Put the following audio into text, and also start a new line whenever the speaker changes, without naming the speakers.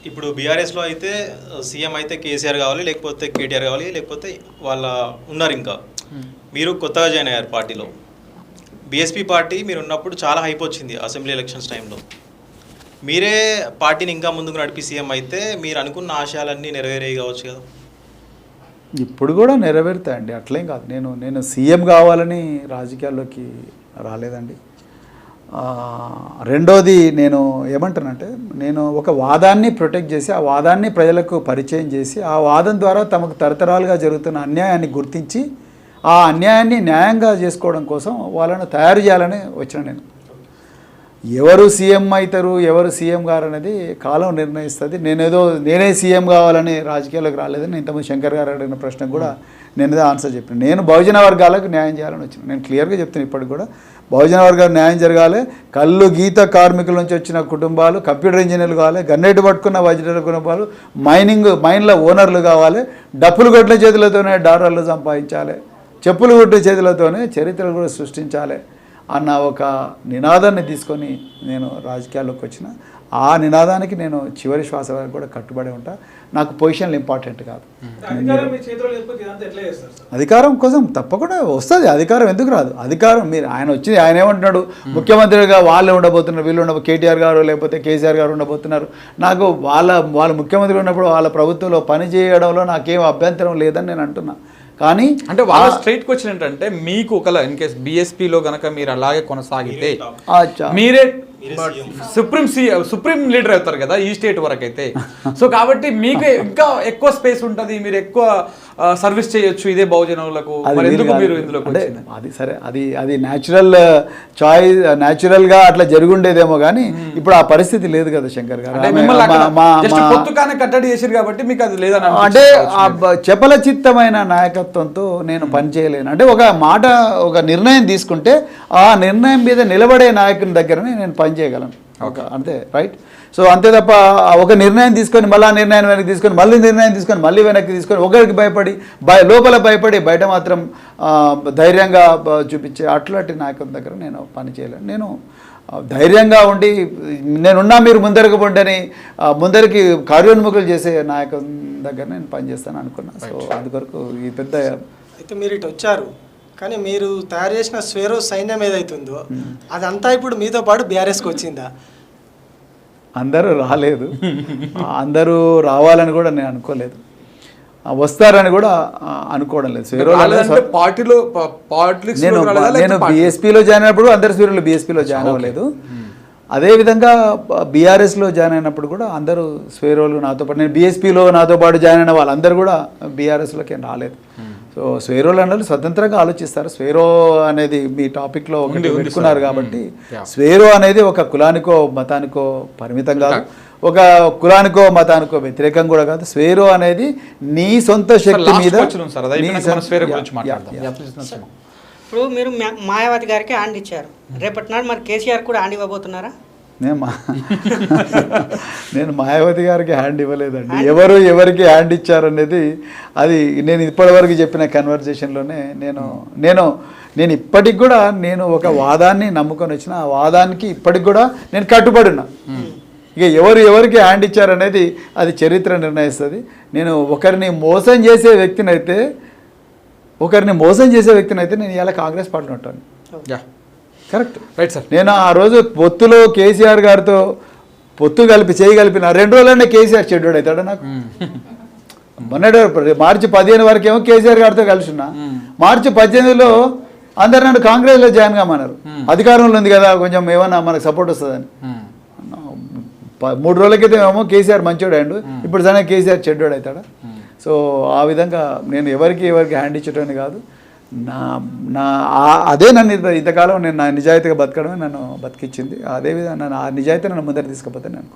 ఇప్పుడు బీఆర్ఎస్లో అయితే సీఎం అయితే కేసీఆర్ కావాలి, లేకపోతే కేటీఆర్ కావాలి, లేకపోతే వాళ్ళ ఉన్నారు. ఇంకా మీరు కొత్తగా జాయిన్ అయ్యారు పార్టీలో. బీఎస్పీ పార్టీ మీరు ఉన్నప్పుడు చాలా హైప్ వచ్చింది అసెంబ్లీ ఎలక్షన్స్ టైంలో. మీరే పార్టీని ఇంకా ముందుకు నడిపి సీఎం అయితే మీరు అనుకున్న ఆశయాలన్నీ నెరవేరేవి కావచ్చు కదా?
ఇప్పుడు కూడా నెరవేరుతాయండి, అట్లేం కాదు. నేను సీఎం కావాలని రాజకీయాల్లోకి రాలేదండి. రెండోది నేను ఏమంటానంటే, నేను ఒక వాదాన్ని ప్రొటెక్ట్ చేసి ఆ వాదాన్ని ప్రజలకు పరిచయం చేసి ఆ వాదం ద్వారా తమకు తరతరాలుగా జరుగుతున్న అన్యాయాన్ని గుర్తించి ఆ అన్యాయాన్ని న్యాయంగా చేసుకోవడం కోసం వాళ్ళను తయారు చేయాలని వచ్చిన నేను. ఎవరు సీఎం అవుతారు, ఎవరు సీఎం గారు అనేది కాలం నిర్ణయిస్తుంది. నేనే సీఎం కావాలని రాజకీయాల్లోకి రాలేదని ఇంతకుముందు శంకర్ గారు అడిగిన ప్రశ్నకు కూడా నేనేదో ఆన్సర్ చెప్పాను. నేను బహుజన వర్గాలకు న్యాయం చేయాలని వచ్చిన. నేను క్లియర్గా చెప్తాను ఇప్పటికి కూడా, బహుజన వర్గాలకు న్యాయం జరగాలి. కళ్ళు గీత కార్మికుల నుంచి వచ్చిన కుటుంబాలు కంప్యూటర్ ఇంజనీర్లు కావాలి, గన్నెట్టు పట్టుకున్న వజ్ర కుటుంబాలు మైన్ల ఓనర్లు కావాలి, డప్పులు కొట్టిన చేతులతోనే డాలర్లు సంపాదించాలి, చెప్పులు కొట్టిన చేతులతోనే చరిత్రలు కూడా సృష్టించాలి అన్న ఒక నినాదాన్ని తీసుకొని నేను రాజకీయాల్లోకి వచ్చిన. ఆ నినాదానికి నేను చివరి శ్వాస వరకు కూడా కట్టుబడి ఉంటా. నాకు పొజిషన్లు ఇంపార్టెంట్ కాదు. అధికారం కోసం తప్పకుండా వస్తుంది. అధికారం ఎందుకు రాదు? అధికారం ఆయన ఏమంటున్నాడు, ముఖ్యమంత్రిగా వాళ్ళు ఉండబోతున్నారు, వీళ్ళు కేటీఆర్ గారు లేకపోతే కేసీఆర్ గారు ఉండబోతున్నారు. నాకు వాళ్ళ ముఖ్యమంత్రి ఉన్నప్పుడు వాళ్ళ ప్రభుత్వంలో పని చేయడంలో నాకేం అభ్యంతరం లేదని నేను అంటున్నా. కానీ
అంటే వాళ్ళ స్ట్రైట్ క్వశ్చన్ ఏంటంటే, మీకు ఒకవేళ ఇన్ కేస్ బీఎస్పీలో కనుక మీరు అలాగే కొనసాగితే మీరే సుప్రీం లీడర్ అవుతారు కదా ఈ స్టేట్ వరకు అయితే. సో కాబట్టి మీకు ఇంకా ఎక్కువ స్పేస్ ఉంటుంది, మీరు ఎక్కువ సర్వీస్ చేయొచ్చు ఇదే బహుజనులకు. మీరు ఇందులో
అది సరే, అది న్యాచురల్ చాయిస్, న్యాచురల్గా అట్లా జరుగుండేదేమో. కానీ ఇప్పుడు ఆ పరిస్థితి లేదు కదా శంకర్ గారు.
కట్టడి చేశారు కాబట్టి మీకు అది లేదని
అంటే చపల చిత్తమైన నాయకత్వంతో నేను పనిచేయలేను. అంటే ఒక నిర్ణయం తీసుకుంటే ఆ నిర్ణయం మీద నిలబడే నాయకుని దగ్గరనే నేను పనిచేయగలను. అంతే, రైట్. సో అంతే తప్ప ఒక నిర్ణయం తీసుకొని మళ్ళీ ఆ నిర్ణయం వెనక్కి తీసుకొని మళ్ళీ నిర్ణయం తీసుకొని మళ్ళీ వెనక్కి తీసుకొని ఒకరికి భయపడి లోపల భయపడి బయట మాత్రం ధైర్యంగా చూపించే అట్లాంటి నాయకుల దగ్గర నేను పని చేయలేను. నేను ధైర్యంగా ఉండి నేనున్నా మీరు ముందరకు పొండని ముందరికి కార్యోన్ముఖులు చేసే నాయకుల దగ్గర నేను పనిచేస్తాను అనుకున్నాను. సో అందుకొరకు ఈ పెద్ద
అయితే మీరు ఇటు వచ్చారు, కానీ మీరు తయారు చేసిన స్వేరో సైన్యం ఏదైతుందో అదంతా ఇప్పుడు మీతో పాటు బీఆర్ఎస్కి వచ్చిందా?
అందరూ రాలేదు, అందరూ రావాలని కూడా నేను అనుకోలేదు, వస్తారని కూడా అనుకోవడం లేదు. నేను బీఎస్పీలో జాయిన్ అయినప్పుడు అందరు స్వేరోలు బీఎస్పీలో జాయిన్ అవ్వలేదు. అదేవిధంగా బీఆర్ఎస్లో జాయిన్ అయినప్పుడు కూడా అందరూ స్వేరోలు నాతో పాటు, నేను బీఎస్పీలో నాతో పాటు జాయిన్ అయిన వాళ్ళందరూ కూడా బీఆర్ఎస్లోకి ఏం రాలేదు. సో స్వేరోలు అన్నది స్వతంత్రంగా ఆలోచిస్తారు. స్వేరో అనేది మీ టాపిక్లో పెట్టుకున్నారు కాబట్టి స్వేరో అనేది ఒక కులానికో మతానికో పరిమితం కాదు, ఒక కులానికో మతానికో వ్యతిరేకం కూడా కాదు. స్వేరో అనేది నీ సొంత శక్తి మీద.
ఇప్పుడు మీరు మాయావతి గారికి హ్యాండ్ ఇచ్చారు, రేపటి నాడు మరి కేసీఆర్ కూడా హ్యాండ్ ఇవ్వబోతున్నారా?
నేను మాయావతి గారికి హ్యాండ్ ఇవ్వలేదండి. ఎవరికి హ్యాండ్ ఇచ్చారనేది అది నేను ఇప్పటివరకు చెప్పిన కన్వర్జేషన్లోనే నేను ఇప్పటికి కూడా నేను ఒక వాదాన్ని నమ్ముకొని వచ్చిన, ఆ వాదానికి ఇప్పటికి కూడా నేను కట్టుబడి ఉన్నా. ఇక ఎవరికి హ్యాండ్ ఇచ్చారనేది అది చరిత్ర నిర్ణయిస్తుంది. నేను ఒకరిని మోసం చేసే వ్యక్తిని అయితే నేను ఇవాళ కాంగ్రెస్ పార్టీలో ఉంటాను. Correct, right sir. నేను ఆ రోజు పొత్తులో కేసీఆర్ గారితో చేయి కలిపిన 2 రోజులనే కేసీఆర్ చెడ్డోడు అవుతాడు నాకు. మొన్నటి మార్చి 15 వరకు ఏమో కేసీఆర్ గారితో కలిసి ఉన్నా, మార్చి 18లో అందరు నన్ను కాంగ్రెస్లో జాయిన్ కామన్నారు. అధికారంలో ఉంది కదా, కొంచెం ఏమన్నా మనకు సపోర్ట్ వస్తుందని. 3 రోజుల క్రితం ఏమో కేసీఆర్ మంచోడు అయ్యాడు, ఇప్పుడు సరే కేసీఆర్ చెడ్డోడు అవుతాడా? సో ఆ విధంగా నేను ఎవరికి హ్యాండ్ ఇచ్చేటోని కాదు. అదే నన్ను ఇంతకాలం నేను నా నిజాయితీగా బతకడమే నన్ను బతికిచ్చింది. అదేవిధంగా ఆ నిజాయితీ నన్ను ముందర తీసుకుపోతే నేను